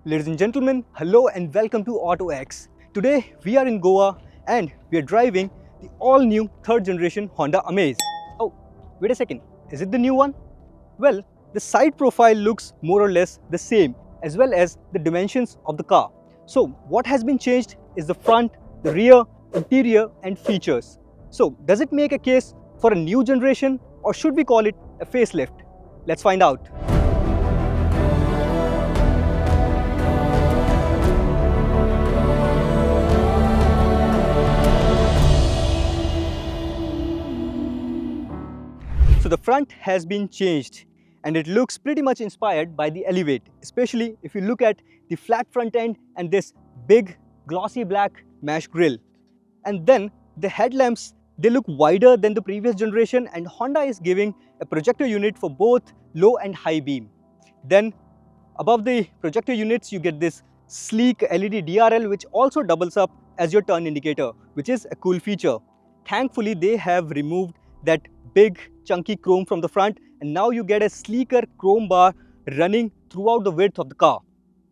Ladies and gentlemen, hello and welcome to AutoX. Today we are in Goa and we are driving the all-new third generation Honda Amaze. Oh, wait a second, is it the new one? Well, the side profile looks more or less the same as well as the dimensions of the car. So what has been changed is the front, the rear, interior and features. So does it make a case for a new generation or should we call it a facelift? Let's find out. So the front has been changed and it looks pretty much inspired by the Elevate, especially if you look at the flat front end and this big glossy black mesh grille. And then the headlamps, they look wider than the previous generation and Honda is giving a projector unit for both low and high beam. Then above the projector units you get this sleek LED DRL which also doubles up as your turn indicator, which is a cool feature. Thankfully they have removed that big chunky chrome from the front and now you get a sleeker chrome bar running throughout the width of the car.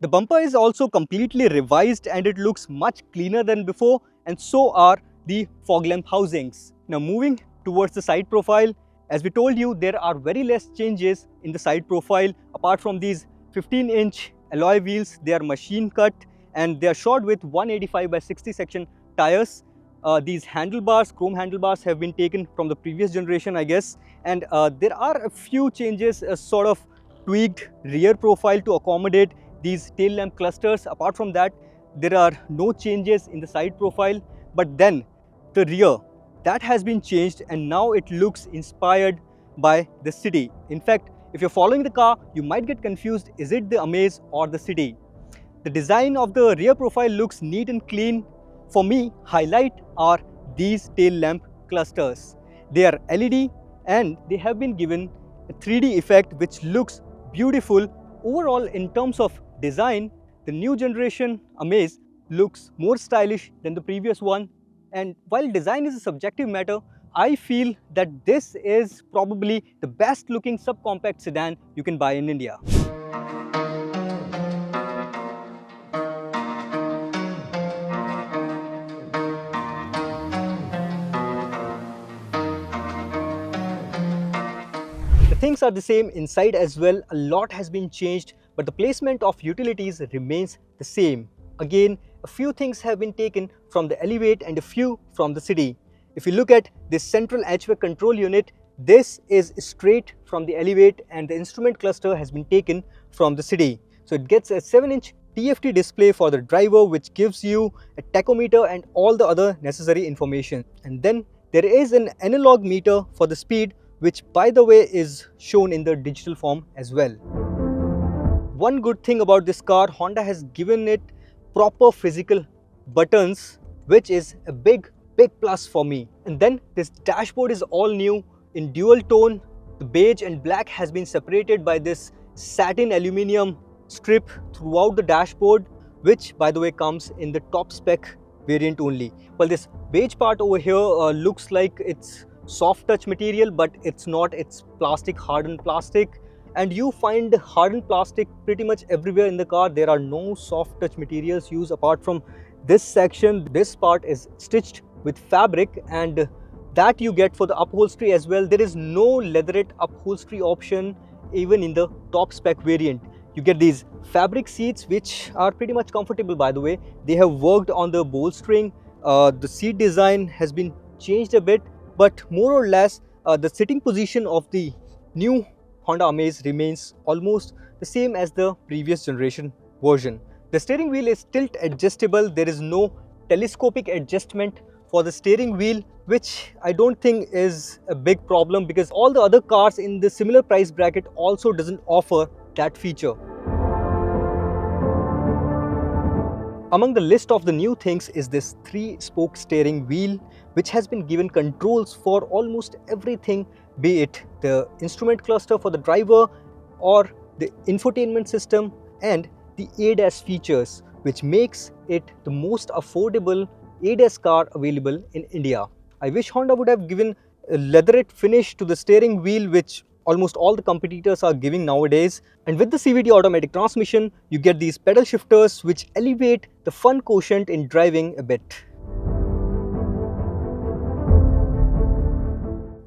The bumper is also completely revised and it looks much cleaner than before, and so are the fog lamp housings. Now moving towards the side profile, as we told you, there are very less changes in the side profile apart from these 15-inch alloy wheels. They are machine cut and they are shod with 185 by 60 section tires. These handlebars, chrome handlebars, have been taken from the previous generation, I guess. And there are a few changes, a sort of tweaked rear profile to accommodate these tail lamp clusters. Apart from that, there are no changes in the side profile. But then the rear, that has been changed and now it looks inspired by the city. In fact, if you're following the car, you might get confused, is it the Amaze or the city? The design of the rear profile looks neat and clean. For me, highlight are these tail lamp clusters. They are LED and they have been given a 3D effect which looks beautiful. Overall, in terms of design, the new generation Amaze looks more stylish than the previous one. And while design is a subjective matter, I feel that this is probably the best looking subcompact sedan you can buy in India. Things are the same inside as well. A lot has been changed, but the placement of utilities remains the same. Again, a few things have been taken from the Elevate and a few from the city. If you look at this central HVAC control unit, this is straight from the Elevate and the instrument cluster has been taken from the city. So it gets a 7-inch TFT display for the driver which gives you a tachometer and all the other necessary information. And then there is an analog meter for the speed, which by the way is shown in the digital form as well. One good thing about this car, Honda has given it proper physical buttons, which is a big plus for me. And then this dashboard is all new in dual tone. The beige and black has been separated by this satin aluminium strip throughout the dashboard, which by the way comes in the top spec variant only. Well, this beige part over here looks like it's soft touch material, but it's not. It's plastic, hardened plastic, and you find hardened plastic pretty much everywhere in the car. There are no soft touch materials used apart from this section. This part is stitched with fabric and that you get for the upholstery as well. There is no leatherette upholstery option even in the top spec variant. You get these fabric seats which are pretty much comfortable, by the way. They have worked on the bolstering. The seat design has been changed a bit, but more or less the sitting position of the new Honda Amaze remains almost the same as the previous generation version. The steering wheel is tilt adjustable. There is no telescopic adjustment for the steering wheel, which I don't think is a big problem because all the other cars in the similar price bracket also doesn't offer that feature. Among the list of the new things is this 3-spoke steering wheel, which has been given controls for almost everything, be it the instrument cluster for the driver or the infotainment system and the ADAS features, which makes it the most affordable ADAS car available in India. I wish Honda would have given a leatherette finish to the steering wheel, which almost all the competitors are giving nowadays. And with the CVT automatic transmission, you get these pedal shifters which elevate the fun quotient in driving a bit.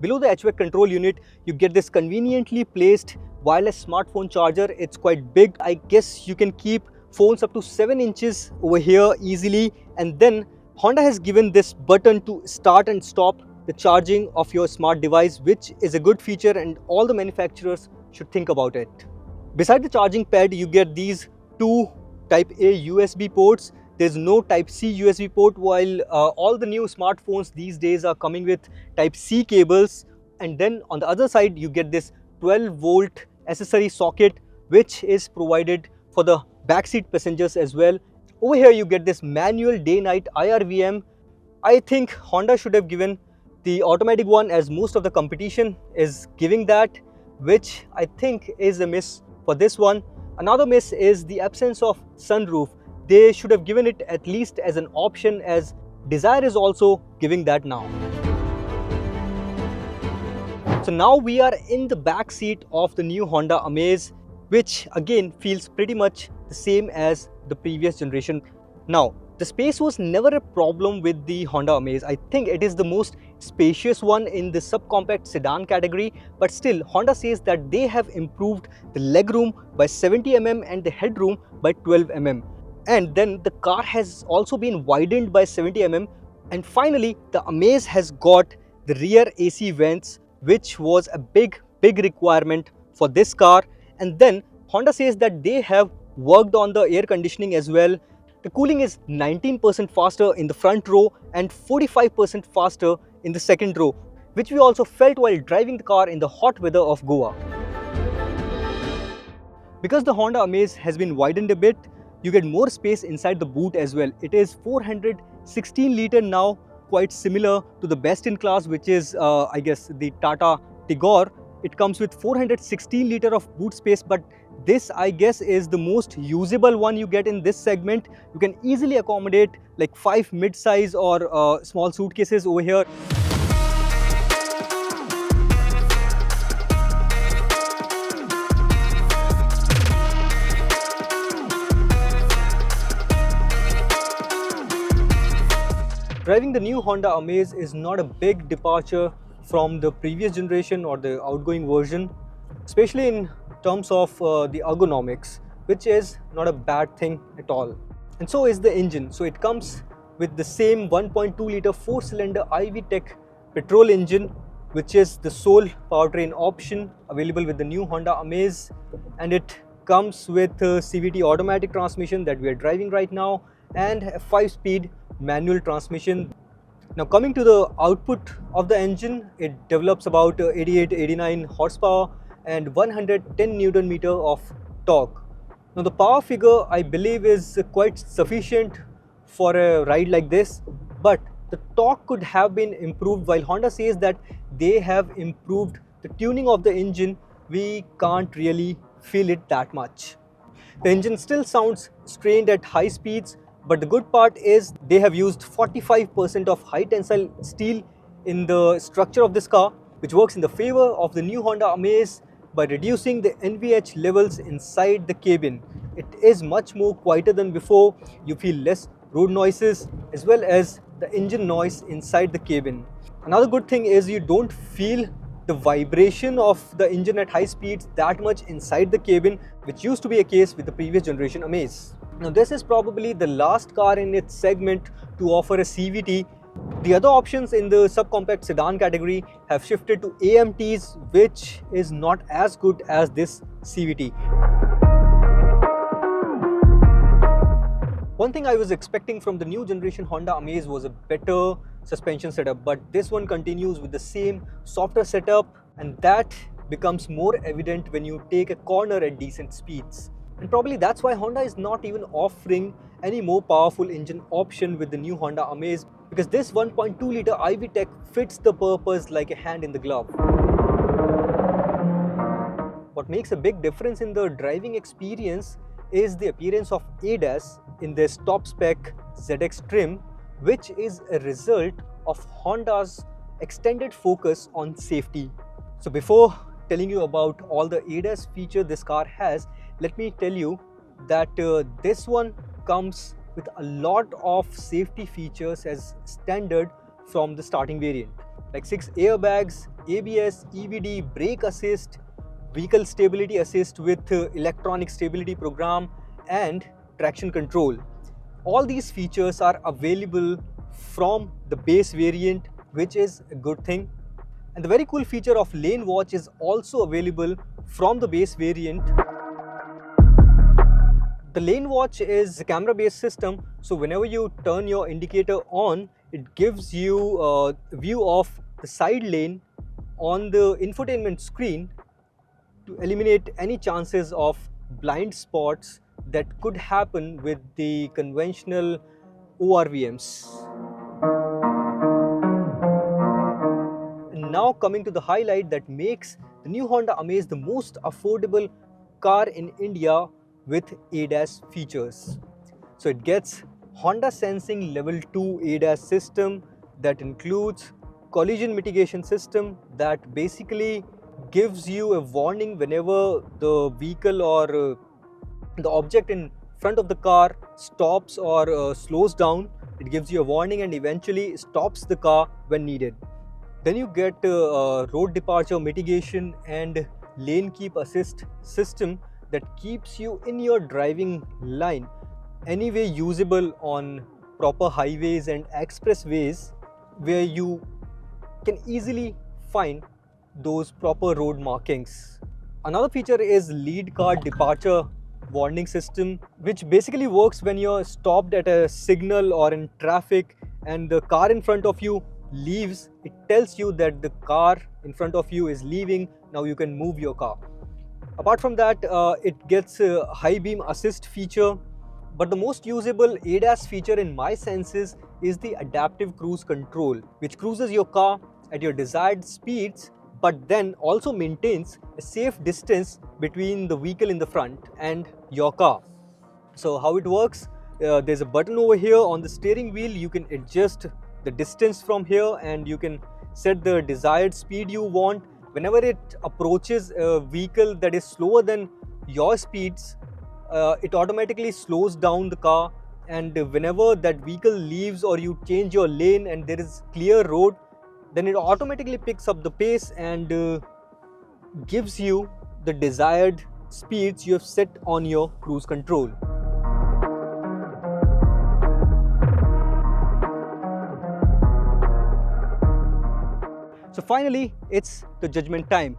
Below the HVAC control unit, you get this conveniently placed wireless smartphone charger. It's quite big. I guess you can keep phones up to 7 inches over here easily. And then Honda has given this button to start and stop the charging of your smart device, which is a good feature and all the manufacturers should think about it. Beside the charging pad, you get these two Type A USB ports. There's no Type C USB port, while all the new smartphones these days are coming with Type C cables. And then on the other side, you get this 12-volt accessory socket, which is provided for the backseat passengers as well. Over here, you get this manual day-night IRVM. I think Honda should have given the automatic one, as most of the competition is giving that, which I think is a miss for this one. Another miss is the absence of sunroof. They should have given it at least as an option, as Desire is also giving that now. So now we are in the back seat of the new Honda Amaze, which again feels pretty much the same as the previous generation. Now, the space was never a problem with the Honda Amaze. I think it is the most spacious one in the subcompact sedan category, but still Honda says that they have improved the legroom by 70 mm and the headroom by 12 mm. And then the car has also been widened by 70 mm. And finally, the Amaze has got the rear AC vents, which was a big requirement for this car. And then Honda says that they have worked on the air conditioning as well. The cooling is 19% faster in the front row and 45% faster in the second row, which we also felt while driving the car in the hot weather of Goa. Because the Honda Amaze has been widened a bit, you get more space inside the boot as well. It is 416 litre now, quite similar to the best in class, which is I guess the Tata Tigor. It comes with 416 litre of boot space, but this I guess is the most usable one you get in this segment. You can easily accommodate like 5 mid-size or small suitcases over here. Driving the new Honda Amaze is not a big departure from the previous generation or the outgoing version, especially in terms of the ergonomics, which is not a bad thing at all. And so is the engine. So it comes with the same 1.2 litre 4-cylinder IV Tech petrol engine, which is the sole powertrain option available with the new Honda Amaze. And it comes with a CVT automatic transmission that we are driving right now and a 5-speed manual transmission. Now coming to the output of the engine, it develops about 88-89 horsepower and 110 Newton meter of torque. Now the power figure I believe is quite sufficient for a ride like this, but the torque could have been improved. While Honda says that they have improved the tuning of the engine, we can't really feel it that much. The engine still sounds strained at high speeds, but the good part is they have used 45% of high tensile steel in the structure of this car, which works in the favor of the new Honda Amaze by reducing the NVH levels inside the cabin. It is much more quieter than before. You feel less road noises as well as the engine noise inside the cabin. Another good thing is you don't feel the vibration of the engine at high speeds that much inside the cabin, which used to be a case with the previous generation Amaze. Now this is probably the last car in its segment to offer a CVT. The other options in the subcompact sedan category have shifted to AMTs, which is not as good as this CVT. One thing I was expecting from the new generation Honda Amaze was a better suspension setup, but this one continues with the same softer setup, and that becomes more evident when you take a corner at decent speeds. And probably that's why Honda is not even offering any more powerful engine option with the new Honda Amaze, because this 1.2 litre IV Tech fits the purpose like a hand in the glove. What makes a big difference in the driving experience is the appearance of ADAS in this top spec ZX trim, which is a result of Honda's extended focus on safety. So before telling you about all the ADAS feature this car has, let me tell you that this one comes with a lot of safety features as standard from the starting variant, like 6 airbags, ABS, EVD, brake assist, vehicle stability assist with electronic stability program, and traction control. All these features are available from the base variant, which is a good thing. And the very cool feature of lane watch is also available from the base variant. The lane watch is a camera based system, so whenever you turn your indicator on, it gives you a view of the side lane on the infotainment screen to eliminate any chances of blind spots that could happen with the conventional ORVMs. And now coming to the highlight that makes the new Honda Amaze the most affordable car in India with ADAS features. So it gets Honda Sensing Level 2 ADAS system that includes collision mitigation system that basically gives you a warning whenever the vehicle or the object in front of the car stops or slows down. It gives you a warning and eventually stops the car when needed. Then you get road departure mitigation and lane keep assist system that keeps you in your driving line anyway usable on proper highways and expressways where you can easily find those proper road markings. Another feature is lead car departure warning system, which basically works when you're stopped at a signal or in traffic and the car in front of you leaves. It tells you that the car in front of you is leaving, now you can move your car. Apart from that, it gets a high beam assist feature, but the most usable ADAS feature in my senses is the adaptive cruise control, which cruises your car at your desired speeds but then also maintains a safe distance between the vehicle in the front and your car. So how it works, there's a button over here on the steering wheel. You can adjust the distance from here and you can set the desired speed you want. Whenever it approaches a vehicle that is slower than your speeds, it automatically slows down the car, and whenever that vehicle leaves or you change your lane and there is clear road, then it automatically picks up the pace and gives you the desired speeds you have set on your cruise control. So finally, it's the judgment time.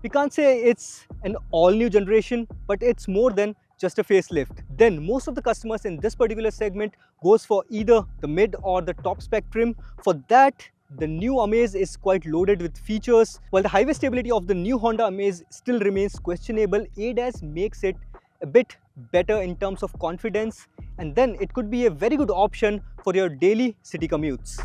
We can't say it's an all-new generation, but it's more than just a facelift. Then most of the customers in this particular segment goes for either the mid or the top spec trim. For that, the new Amaze is quite loaded with features. While the highway stability of the new Honda Amaze still remains questionable, ADAS makes it a bit better in terms of confidence, and then it could be a very good option for your daily city commutes.